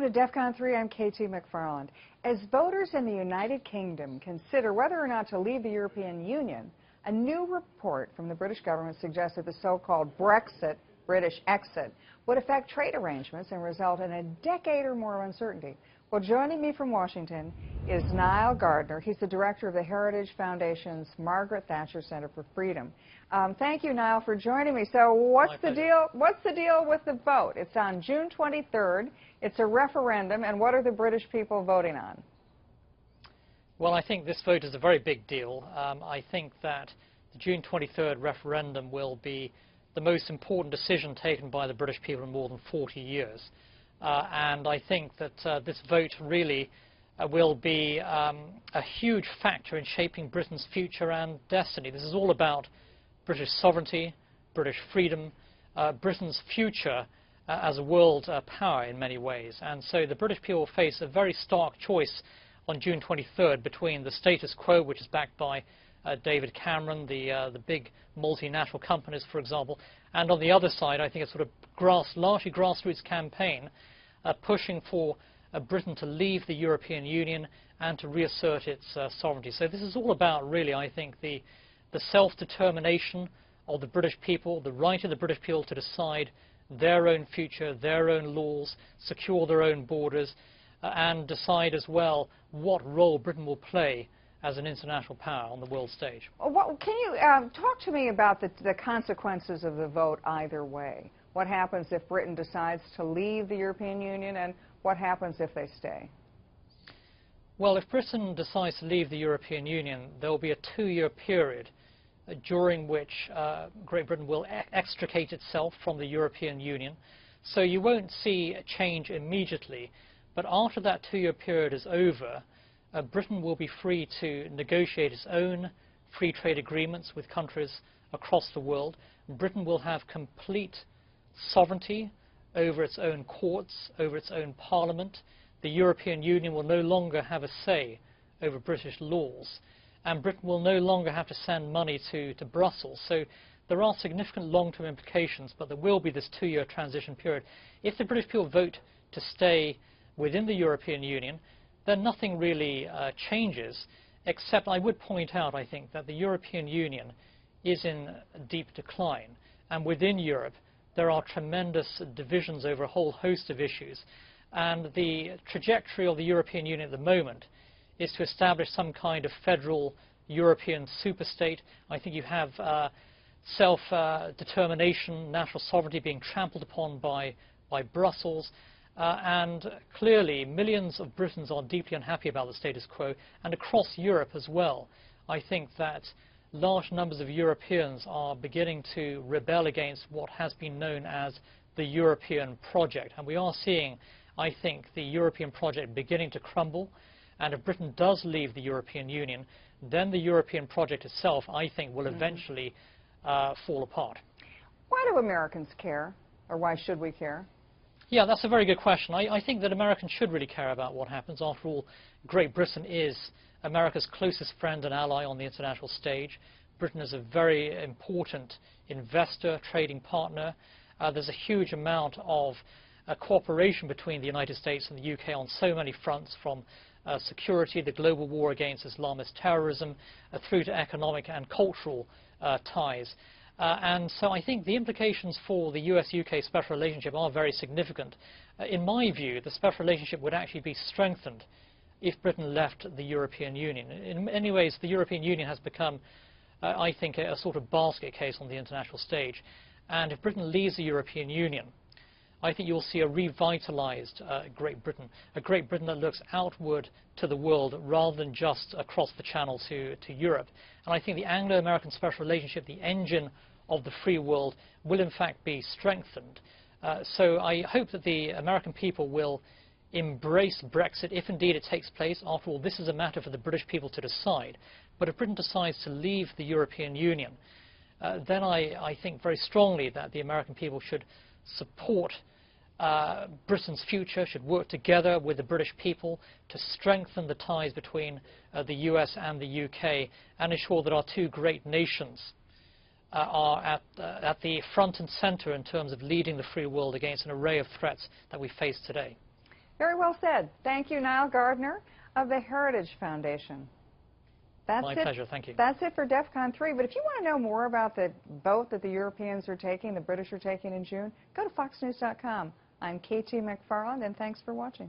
to Defcon 3. I'm KT McFarland. As voters in the United Kingdom consider whether or not to leave the European Union, a new report from the British government suggests that the so-called Brexit, British exit, would affect trade arrangements and result in a decade or more of uncertainty. Well, joining me from Washington is Nile Gardiner. He's the director of the Heritage Foundation's Margaret Thatcher Center for Freedom. Thank you, Nile, for joining me. So what's the deal? What's the deal with the vote? It's on June 23rd. It's a referendum, and what are the British people voting on? Well, I think this vote is a very big deal. I think that the June 23rd referendum will be the most important decision taken by the British people in more than 40 years. And I think that this vote really will be a huge factor in shaping Britain's future and destiny. This is all about British sovereignty, British freedom, Britain's future as a world power in many ways. And so the British people face a very stark choice on June 23rd between the status quo, which is backed by David Cameron, the big multinational companies, for example, and on the other side, I think a sort of largely grassroots campaign pushing for Britain to leave the European Union and to reassert its sovereignty. So this is all about, really, I think, the self-determination of the British people, the right of the British people to decide their own future, their own laws, secure their own borders, and decide as well what role Britain will play as an international power on the world stage. Well, can you talk to me about the consequences of the vote either way? What happens if Britain decides to leave the European Union, and what happens if they stay? Well, if Britain decides to leave the European Union, there will be a 2-year period during which Great Britain will extricate itself from the European Union. So you won't see a change immediately, but after that 2-year period is over, Britain will be free to negotiate its own free trade agreements with countries across the world. Britain will have complete sovereignty over its own courts, over its own parliament. The European Union will no longer have a say over British laws, and Britain will no longer have to send money to Brussels. So there are significant long-term implications, but there will be this 2-year transition period. If the British people vote to stay within the European Union, then nothing really changes, except I would point out, I think, that the European Union is in deep decline, and within Europe there are tremendous divisions over a whole host of issues, and the trajectory of the European Union at the moment is to establish some kind of federal European superstate. I think you have self-determination, national sovereignty being trampled upon by Brussels. And clearly, millions of Britons are deeply unhappy about the status quo, and across Europe as well. I think that large numbers of Europeans are beginning to rebel against what has been known as the European project. And we are seeing, I think, the European project beginning to crumble. And if Britain does leave the European Union, then the European project itself, I think, will eventually fall apart. Why do Americans care, or why should we care? Yeah, that's a very good question. I think that Americans should really care about what happens. After all, Great Britain is America's closest friend and ally on the international stage. Britain is a very important investor, trading partner. There's a huge amount of cooperation between the United States and the UK on so many fronts, from security, the global war against Islamist terrorism, through to economic and cultural ties. And so I think the implications for the US-UK special relationship are very significant. In my view, the special relationship would actually be strengthened if Britain left the European Union. In many ways, the European Union has become, I think, a sort of basket case on the international stage. And if Britain leaves the European Union, I think you'll see a revitalized Great Britain, a Great Britain that looks outward to the world rather than just across the channel to Europe. And I think the Anglo-American special relationship, the engine of the free world, will in fact be strengthened. So I hope that the American people will embrace Brexit, if indeed it takes place. After all, this is a matter for the British people to decide. But if Britain decides to leave the European Union, then I think very strongly that the American people should support Britain's future, should work together with the British people to strengthen the ties between the US and the UK, and ensure that our two great nations are at the front and center in terms of leading the free world against an array of threats that we face today. Very well said. Thank you, Nile Gardiner of the Heritage Foundation. My pleasure. Thank you. That's it for Defcon 3. But if you want to know more about the vote that the Europeans are taking, the British are taking in June, go to foxnews.com. I'm KT McFarland, and thanks for watching.